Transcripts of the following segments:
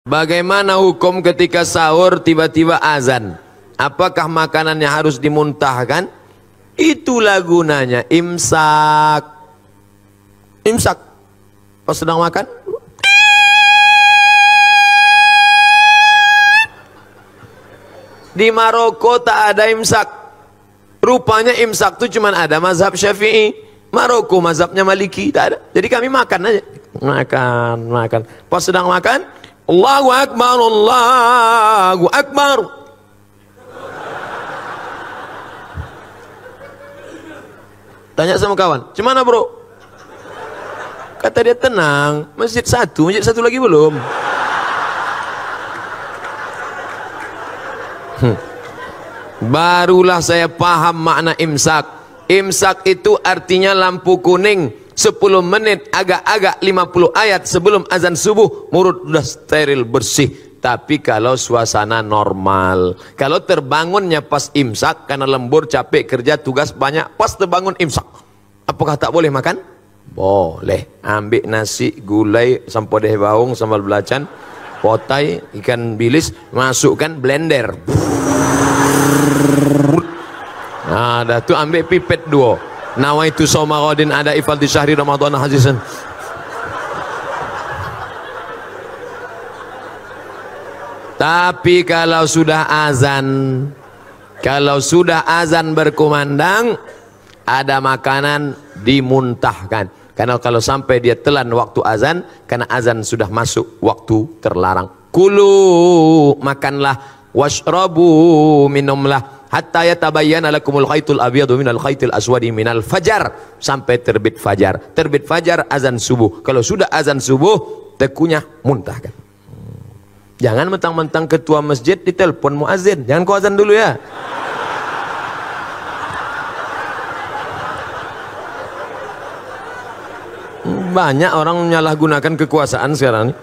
Bagaimana hukum ketika sahur tiba-tiba azan? Apakah makanannya harus dimuntahkan? Itulah gunanya imsak. Imsak. Pas sedang makan, di Maroko tak ada imsak. Rupanya imsak itu cuma ada mazhab Syafi'i. Maroko mazhabnya Maliki, tak ada. Jadi kami makan aja. Makan. Pas sedang makan, Allahu Akbar, Allahu Akbar. Tanya sama kawan, "Gimana bro?" Kata dia, "Tenang, masjid satu lagi belum." Barulah saya paham makna imsak. Imsak itu artinya lampu kuning 10 menit agak-agak 50 ayat sebelum azan subuh, mulut sudah steril bersih. Tapi kalau suasana normal, kalau terbangunnya pas imsak karena lembur, capek kerja, tugas banyak, pas terbangun imsak, apakah tak boleh makan? Boleh. Ambil nasi, gulai, sampodeh baung, sambal belacan, potai, ikan bilis, masukkan blender. Nah, dah tu ambil pipet 2. Nawaitu Somarodin ada ifal di syahri Ramadan hajizan. Tapi kalau sudah azan berkumandang, ada makanan dimuntahkan. Karena kalau sampai dia telan waktu azan, karena azan sudah masuk waktu terlarang. Kulu, makanlah, washrabu, minumlah, hatta yatabayyana lakumul khaitul abyadu minal khaitil aswadi minal fajar, sampai terbit fajar. Terbit fajar azan subuh. Kalau sudah azan subuh, tekunya muntahkan. Jangan mentang-mentang ketua masjid ditelepon muazin, jangan kau azan dulu ya. Banyak orang menyalahgunakan kekuasaan sekarang ini.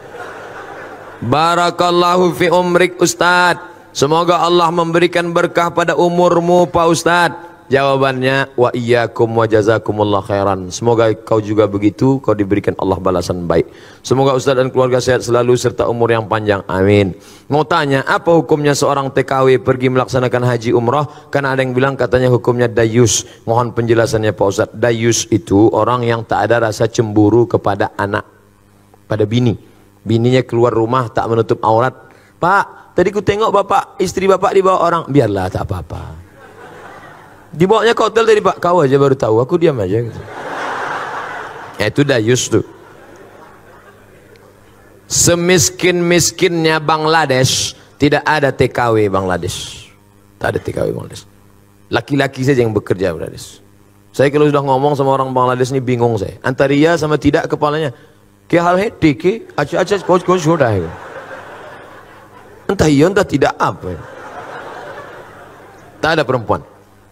Barakallahu fi umrik Ustaz. Semoga Allah memberikan berkah pada umurmu Pak Ustadz. Jawabannya, wa iyyakum wa jazakumullah khairan. Semoga kau juga begitu, kau diberikan Allah balasan baik. Semoga Ustadz dan keluarga sehat selalu serta umur yang panjang, amin. Mau tanya, apa hukumnya seorang TKW pergi melaksanakan haji umrah? Karena ada yang bilang katanya hukumnya dayus. Mohon penjelasannya Pak Ustadz. Dayus itu orang yang tak ada rasa cemburu kepada anak, pada bini. Bininya keluar rumah tak menutup aurat. Pak, tadi ku tengok bapak, istri bapak dibawa orang. Biarlah, tak apa-apa. Dibawanya ke hotel tadi Pak, kau aja baru tahu, aku diam aja gitu. Ya, itu dayus tuh. Semiskin-miskinnya Bangladesh, tidak ada TKW Bangladesh. Tak ada TKW Bangladesh. Laki-laki saja yang bekerja Bangladesh. Saya kalau sudah ngomong sama orang Bangladesh ini bingung saya. Antara iya sama tidak kepalanya. Kya hal hai, tiki, acha coach छोटा है. Entah iya entah tidak apa. Tak ada perempuan.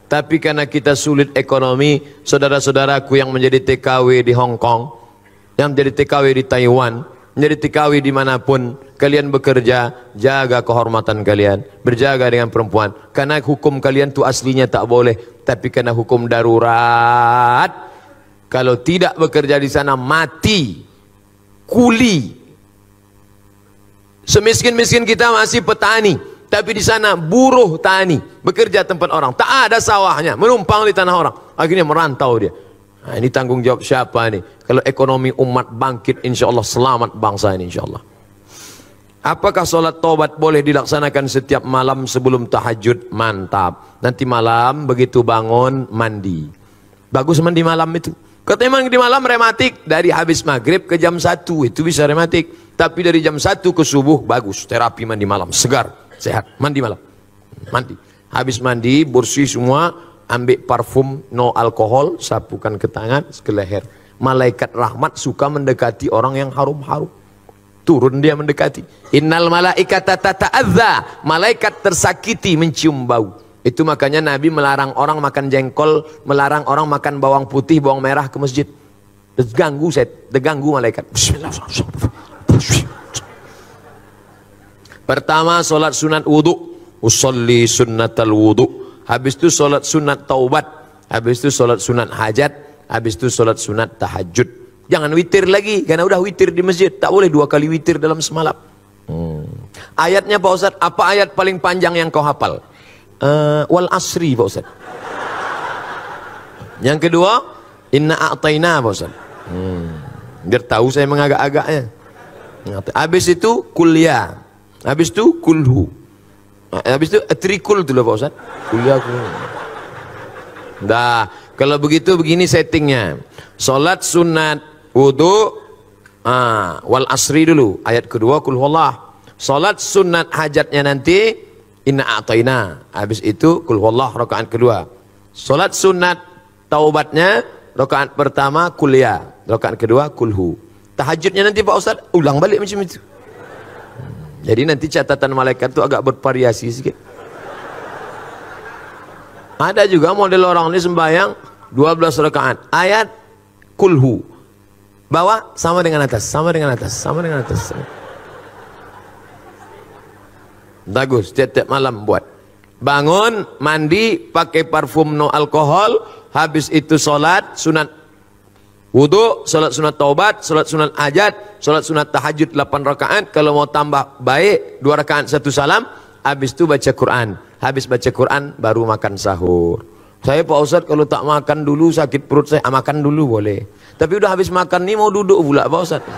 Tapi karena kita sulit ekonomi, saudara-saudaraku yang menjadi TKW di Hong Kong, yang menjadi TKW di Taiwan, menjadi TKW dimanapun kalian bekerja, jaga kehormatan kalian, berjaga dengan perempuan. Karena hukum kalian itu aslinya tak boleh, tapi karena hukum darurat, kalau tidak bekerja di sana mati, kuli. Semiskin-miskin kita masih petani, tapi di sana buruh tani, bekerja tempat orang, tak ada sawahnya, menumpang di tanah orang, akhirnya merantau dia. Nah, ini tanggung jawab siapa nih? Kalau ekonomi umat bangkit, insya Allah selamat bangsa ini insya Allah. Apakah sholat taubat boleh dilaksanakan setiap malam sebelum tahajud? Mantap. Nanti malam begitu bangun mandi. Bagus mandi malam itu. Katanya memang di malam rematik, dari habis maghrib ke jam 1 itu bisa rematik. Tapi dari jam 1 ke subuh bagus, terapi mandi malam, segar, sehat, mandi malam. Mandi. Habis mandi, bersih semua, ambil parfum no alkohol, sapukan ke tangan, ke leher. Malaikat rahmat suka mendekati orang yang harum-harum. Turun dia mendekati. Innal malaikata tata'adza, malaikat tersakiti mencium bau. Itu makanya Nabi melarang orang makan jengkol, melarang orang makan bawang putih, bawang merah ke masjid. Terganggu malaikat. Bismillahirrahmanirrahim. Pertama solat sunat wudu, usolli sunnatal wudu. Habis itu solat sunat taubat. Habis itu solat sunat hajat. Habis itu solat sunat tahajud. Jangan witir lagi, karena udah witir di masjid. Tak boleh 2 kali witir dalam semalam. Ayatnya Pak Ustadz, apa ayat paling panjang yang kau hafal? Wal asri Pak Ustadz. Yang kedua, inna a'tayna Pak Ustadz. Biar tahu saya mengagak-agaknya. Habis itu kuliah. Habis itu kulhu. Habis itu trikul dulu Pak Ustadz. Kuliah. Dah, kalau begitu begini settingnya. Salat sunat, wudu, wal asri dulu. Ayat kedua kul huwallah. Salat sunat hajatnya nanti inna a'tayna. Habis itu kul huwallah rakaat kedua. Salat sunat taubatnya rakaat pertama kuliah, rakaat kedua kulhu. Tahajudnya nanti Pak Ustadz ulang balik macam itu. Jadi nanti catatan malaikat itu agak bervariasi sedikit. Ada juga model orang ini sembahyang 12 rakaat. Ayat kulhu. Bawah sama dengan atas, sama dengan atas, sama dengan atas. Bagus, tiap-tiap malam buat. Bangun, mandi, pakai parfum no alkohol, habis itu sholat, sunat wudu, sholat sunat taubat, sholat sunat hajat, sholat sunat tahajud 8 rakaat. Kalau mau tambah baik 2 rakaat 1 salam. Habis itu baca Quran. Habis baca Quran baru makan sahur. Saya Pak Ustadz kalau tak makan dulu sakit perut saya. Makan dulu boleh. Tapi udah habis makan nih mau duduk pula Pak Ustadz.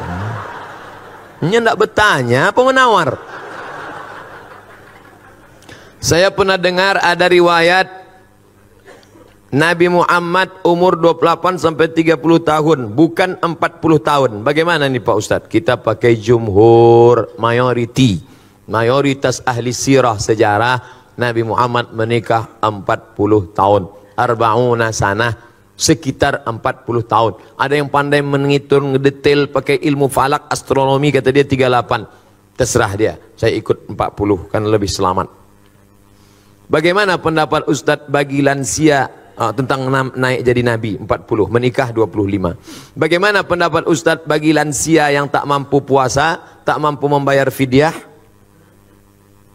Ini enggak bertanya apa menawar. Saya pernah dengar ada riwayat Nabi Muhammad umur 28 sampai 30 tahun, bukan 40 tahun. Bagaimana nih Pak Ustadz? Kita pakai jumhur, mayoritas ahli sirah sejarah, Nabi Muhammad menikah 40 tahun. Arba'una sanah, sekitar 40 tahun. Ada yang pandai menghitung detail pakai ilmu falak, astronomi, kata dia 38. Terserah dia, saya ikut 40 kan lebih selamat. Bagaimana pendapat Ustadz bagi lansia tentang naik jadi nabi 40, menikah 25. Bagaimana pendapat Ustadz bagi lansia yang tak mampu puasa, tak mampu membayar fidyah?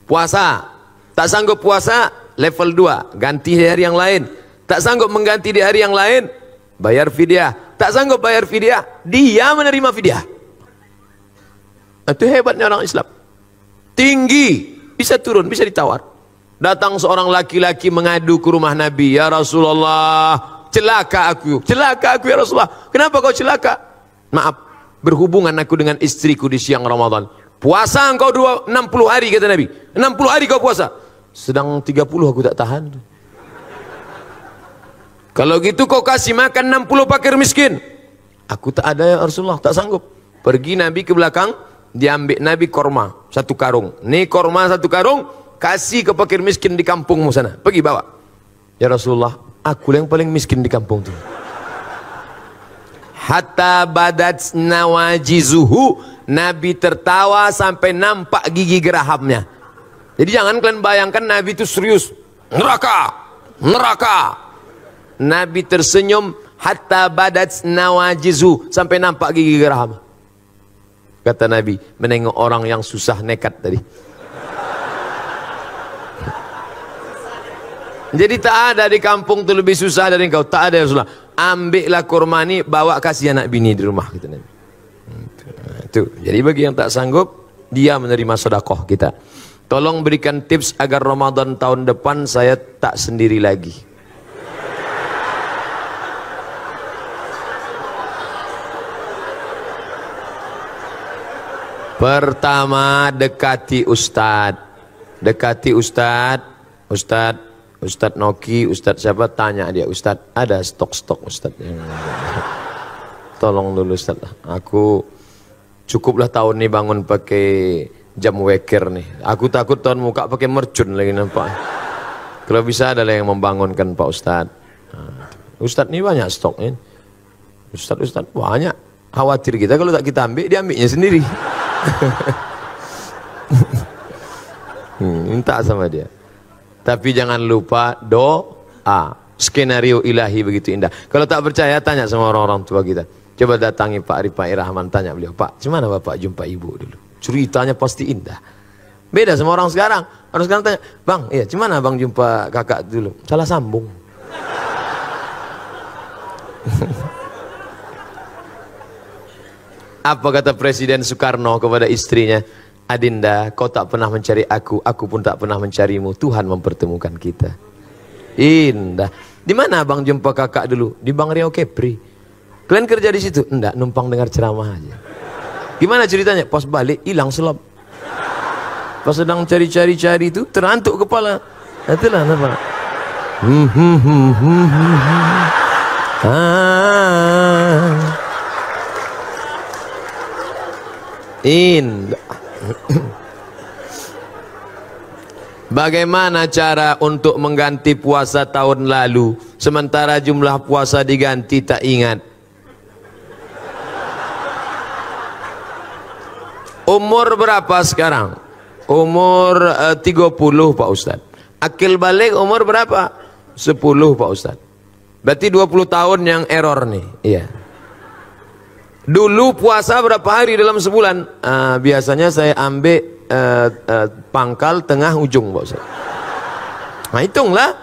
Puasa, tak sanggup puasa, level 2, ganti di hari yang lain. Tak sanggup mengganti di hari yang lain, bayar fidyah. Tak sanggup bayar fidyah, dia menerima fidyah. Itu hebatnya orang Islam. Tinggi, bisa turun, bisa ditawar. Datang seorang laki-laki mengadu ke rumah Nabi, ya Rasulullah, celaka aku ya Rasulullah. Kenapa kau celaka? Maaf, berhubungan aku dengan istriku di siang Ramadan. Puasa engkau 60 hari kata Nabi. 60 hari kau puasa. Sedang 30 aku tak tahan. Kalau gitu kau kasih makan 60 fakir miskin. Aku tak ada ya Rasulullah, tak sanggup. Pergi Nabi ke belakang, diambil Nabi korma 1 karung. Nih korma 1 karung, kasih ke fakir miskin di kampungmu sana. Pergi bawa. Ya Rasulullah, aku yang paling miskin di kampung itu. Hatta badat nawajizuhu, Nabi tertawa sampai nampak gigi gerahamnya. Jadi jangan kalian bayangkan Nabi itu serius. Neraka, neraka. Nabi tersenyum hatta badat nawajizuhu, sampai nampak gigi geraham. Kata Nabi, menengok orang yang susah nekat tadi. Jadi tak ada di kampung itu lebih susah dari engkau. Tak ada ya Rasulullah. Ambillah kurma ini, bawa kasih anak bini di rumah kita. Itu. Jadi bagi yang tak sanggup, dia menerima sedekah kita. Tolong berikan tips agar Ramadan tahun depan saya tak sendiri lagi. Pertama, dekati Ustadz. Dekati Ustadz. Ustadz Noki, Ustadz siapa, tanya dia, Ustadz ada stok-stok Ustadz yang tolong dulu Ustadz, aku cukuplah tahun ini bangun pakai jam weker nih, aku takut tahun muka pakai mercun lagi nampak. Kalau bisa adalah yang membangunkan Pak Ustadz. Ustadz ini banyak stoknya, Ustadz banyak, khawatir kita kalau tak kita ambil, dia ambilnya sendiri. Minta sama dia. Tapi jangan lupa doa. Skenario ilahi begitu indah. Kalau tak percaya, tanya sama orang-orang tua kita. Coba datangi Pak Rifai Rahman, tanya beliau, Pak, gimana Bapak jumpa ibu dulu? Ceritanya pasti indah. Beda sama orang sekarang. Orang sekarang tanya, Bang, iya, gimana Bang jumpa kakak dulu? Salah sambung. Apa kata Presiden Soekarno kepada istrinya? Adinda, kau tak pernah mencari aku pun tak pernah mencarimu. Tuhan mempertemukan kita. Indah. Di mana abang jumpa kakak dulu? Di Bang Riau Kepri. Kalian kerja di situ? Enggak, numpang dengar ceramah aja. Gimana ceritanya? Pas balik hilang selop. Pas sedang cari-cari itu terantuk kepala. Itulah nampak. Indah. Bagaimana cara untuk mengganti puasa tahun lalu sementara jumlah puasa diganti tak ingat? Umur berapa sekarang? Umur 30 Pak Ustaz. Akil balik umur berapa? 10 Pak Ustaz. Berarti 20 tahun yang error nih. Iya. Dulu puasa berapa hari dalam sebulan? Biasanya saya ambil pangkal tengah ujung Pak Ustaz. Nah hitunglah.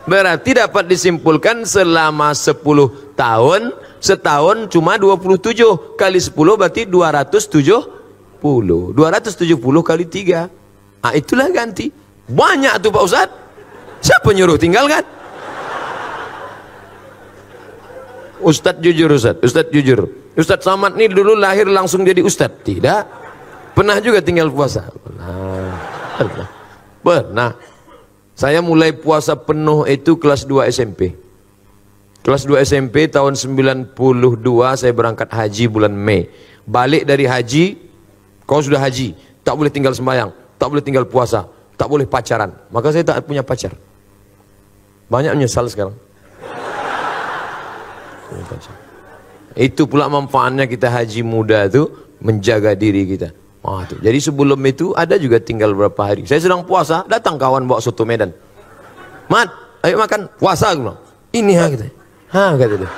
Berarti dapat disimpulkan selama 10 tahun, setahun cuma 27. Kali 10 berarti 270. 270 kali 3. Nah itulah ganti. Banyak tuh Pak Ustaz. Siapa nyuruh tinggalkan? Ustaz jujur Ustaz. Ustaz jujur. Ustaz Samad nih dulu lahir langsung jadi Ustaz? Tidak. Pernah juga tinggal puasa? Pernah. Saya mulai puasa penuh itu kelas 2 SMP. Kelas 2 SMP tahun 92 saya berangkat haji bulan Mei. Balik dari haji, kau sudah haji, tak boleh tinggal sembahyang, tak boleh tinggal puasa, tak boleh pacaran. Maka saya tak punya pacar. Banyak menyesal sekarang. Itu pula manfaatnya kita haji muda itu menjaga diri kita. Tuh. Jadi sebelum itu ada juga tinggal berapa hari. Saya sedang puasa, datang kawan bawa soto Medan. Mat, ayo makan puasa aku bilang. Ini kita. Kata dia.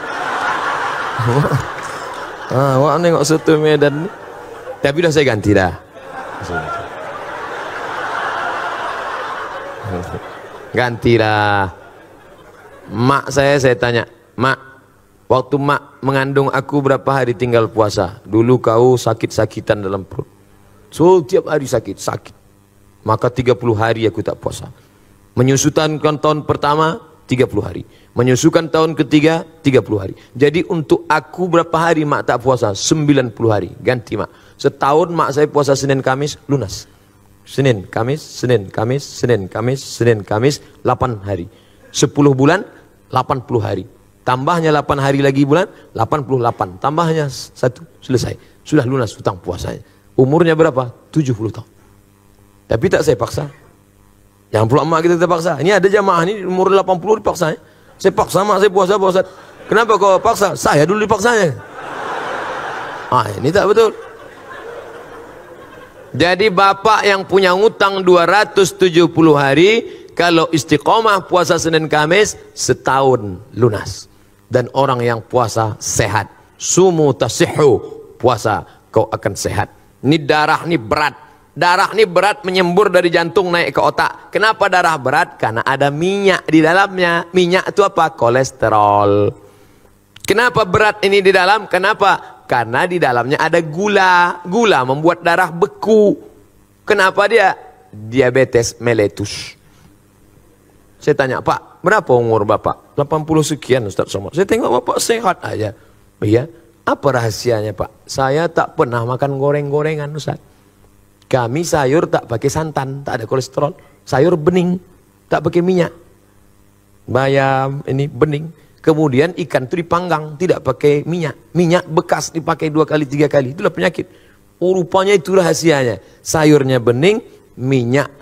Wah nengok soto Medan. Tapi udah saya ganti dah. Ganti dah. Mak saya tanya, Mak, waktu mak mengandung aku berapa hari tinggal puasa? Dulu kau sakit-sakitan dalam perut. So tiap hari sakit. Maka 30 hari aku tak puasa. Menyusukan tahun pertama 30 hari. Menyusukan tahun ketiga 30 hari. Jadi untuk aku berapa hari mak tak puasa? 90 hari. Ganti mak. Setahun mak saya puasa Senin Kamis lunas. Senin Kamis, Senin Kamis, Senin Kamis, Senin Kamis 8 hari. 10 bulan 80 hari. Tambahnya 8 hari lagi bulan 88. Tambahnya 1 selesai. Sudah lunas hutang puasanya. Umurnya berapa? 70 tahun. Tapi tak saya paksa. Jangan pula emak kita terpaksa. Ini ada jamaah ini umur 80 dipaksa. Saya paksa mak saya puasa Pak Ustaz. Kenapa kau paksa? Saya dulu dipaksanya. Ini tak betul. Jadi bapak yang punya ngutang 270 hari, kalau istiqomah puasa Senin Kamis setahun lunas. Dan orang yang puasa sehat. Sumu tasihhu, puasa kau akan sehat. Ini darah ini berat. Darah ini berat menyembur dari jantung naik ke otak. Kenapa darah berat? Karena ada minyak di dalamnya. Minyak itu apa? Kolesterol. Kenapa berat ini di dalam? Kenapa? Karena di dalamnya ada gula. Gula membuat darah beku. Kenapa dia? Diabetes mellitus. Saya tanya, Pak, berapa umur Bapak? 80 sekian Ustaz Somad. Saya tengok Bapak sehat aja. Iya. Apa rahasianya Pak? Saya tak pernah makan goreng-gorengan Ustaz. Kami sayur tak pakai santan, tak ada kolesterol. Sayur bening, tak pakai minyak. Bayam ini bening. Kemudian ikan itu dipanggang, tidak pakai minyak. Minyak bekas dipakai 2 kali 3 kali. Itulah penyakit. Rupanya itu rahasianya. Sayurnya bening, minyak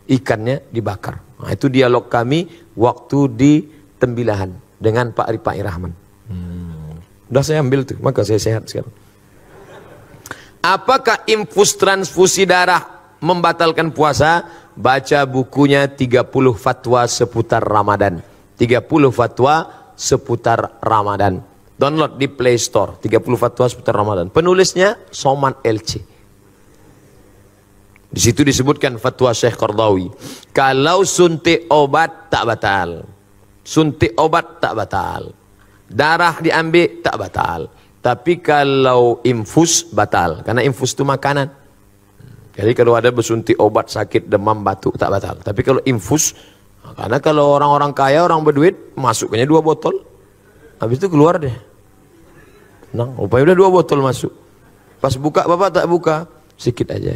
ikannya dibakar. Nah, itu dialog kami waktu di Tembilahan dengan Pak Ripai Rahman. Udah saya ambil tuh, maka saya sehat sekarang. Apakah infus transfusi darah membatalkan puasa? Baca bukunya 30 fatwa seputar Ramadan. 30 fatwa seputar Ramadan. Download di Play Store. 30 fatwa seputar Ramadan. Penulisnya Somad LC. Di situ disebutkan fatwa Syekh Qardawi. Kalau suntik obat tak batal. Suntik obat tak batal. Darah diambil tak batal. Tapi kalau infus batal. Karena infus itu makanan. Jadi kalau ada bersuntik obat sakit demam batuk tak batal. Tapi kalau infus, karena kalau orang-orang kaya, orang berduit, masuknya 2 botol. Habis itu keluar deh. Nah, rupanya udah 2 botol masuk. Pas buka bapak tak buka, sedikit aja.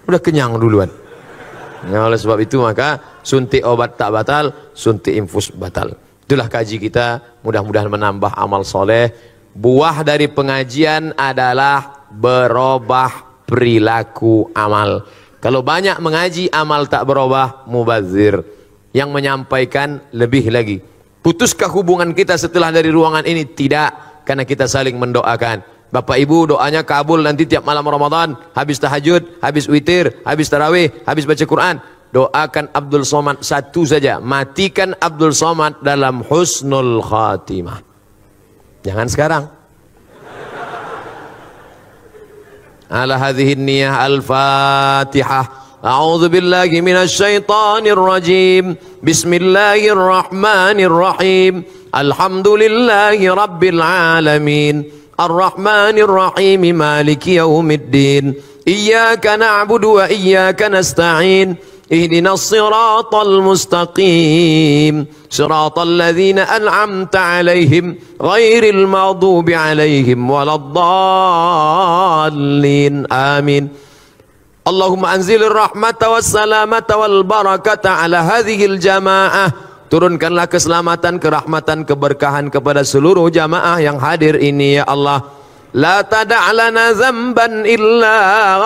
Udah kenyang duluan. Nah, oleh sebab itu maka suntik obat tak batal, suntik infus batal. Itulah kaji kita, mudah-mudahan menambah amal soleh. Buah dari pengajian adalah berubah perilaku amal. Kalau banyak mengaji, amal tak berubah, mubazir. Yang menyampaikan lebih lagi. Putuskah hubungan kita setelah dari ruangan ini? Tidak, karena kita saling mendoakan. Bapak Ibu doanya kabul nanti tiap malam Ramadan, habis tahajud, habis witir, habis tarawih, habis baca Quran. Doakan Abdul Somad satu saja, matikan Abdul Somad dalam husnul khatimah. Jangan sekarang. Ala hadhihi niyah al-Fatihah. A'udzu billahi minasy syaithanir rajim. Bismillahirrahmanirrahim. Alhamdulillahi rabbil alamin. Ar-Rahmanir Rahim. Maliki yaumiddin. Iyyaka na'budu wa iyyaka nasta'in. Ihdinas siratal mustaqim. Siratal ladzina an'amta 'alaihim ghairil maghdubi 'alaihim waladdallin. Amin. Allahumma anzilir rahmata was salamata wal barakata ala hadhil jamaah. Turunkanlah keselamatan, kerahmatan, keberkahan kepada seluruh jamaah yang hadir ini ya Allah. La tada' lana dzamban illa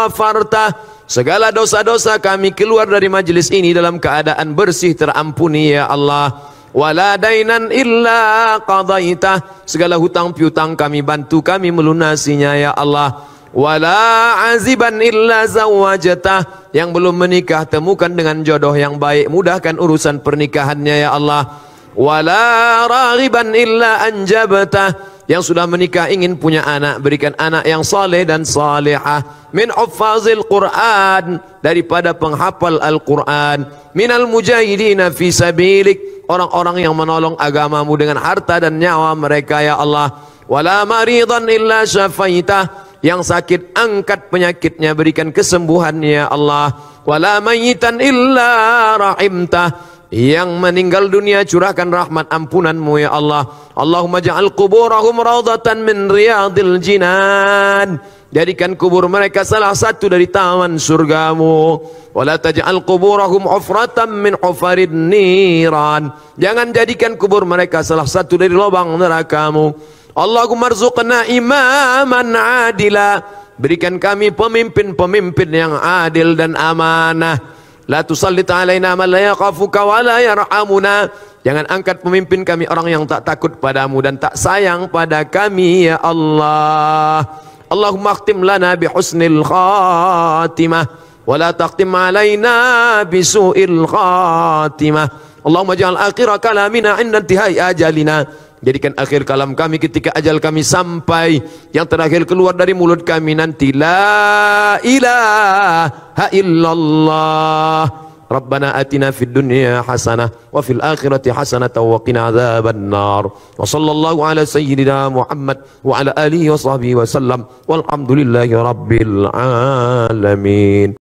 ghafartah. Segala dosa-dosa kami keluar dari majlis ini dalam keadaan bersih terampuni ya Allah. Wala dainan illa qadaitah. Segala hutang piutang kami bantu kami melunasinya ya Allah. Wala aziban illa zawajatah. Yang belum menikah temukan dengan jodoh yang baik, mudahkan urusan pernikahannya ya Allah. Wala raghiban illa anjabtah. Yang sudah menikah ingin punya anak, berikan anak yang saleh dan salihah. Min huffazil Quran, daripada penghafal Al-Quran. Minal mujahidina fi sabilik, orang-orang yang menolong agamamu dengan harta dan nyawa mereka ya Allah. Wala maridan illa syafaitah. Yang sakit angkat penyakitnya, berikan kesembuhannya ya Allah. Wala mayitan illa rahimtah. Yang meninggal dunia curahkan rahmat ampunanmu ya Allah. Allahumma ja'al kuburahum raudatan min riyadil jinan. Jadikan kubur mereka salah satu dari taman surgamu. Wala taj'al kuburahum hufratan min hufarid niran. Jangan jadikan kubur mereka salah satu dari lubang nerakamu. Allahumma arzuqna imaman adila. Berikan kami pemimpin-pemimpin yang adil dan amanah. La tusallit alaina man la yakhafuka wa la yarhamuna. Jangan angkat pemimpin kami orang yang tak takut padamu dan tak sayang pada kami ya Allah. Allahumma akhtim lana bi husnil khatimah wa la taqtim alaina bi su'il khatimah. Allahumma ja'al akhir kalamina 'inda intihai ajalina. Jadikan akhir kalam kami ketika ajal kami sampai, yang terakhir keluar dari mulut kami nanti la ilaha illallah. Rabbana atina fid dunya hasanah wa fil akhirati hasanah wa qina adzaban nar. Wa sallallahu ala sayyidina Muhammad wa ala alihi wa sahbihi wa sallam. Walhamdulillahi rabbil alamin.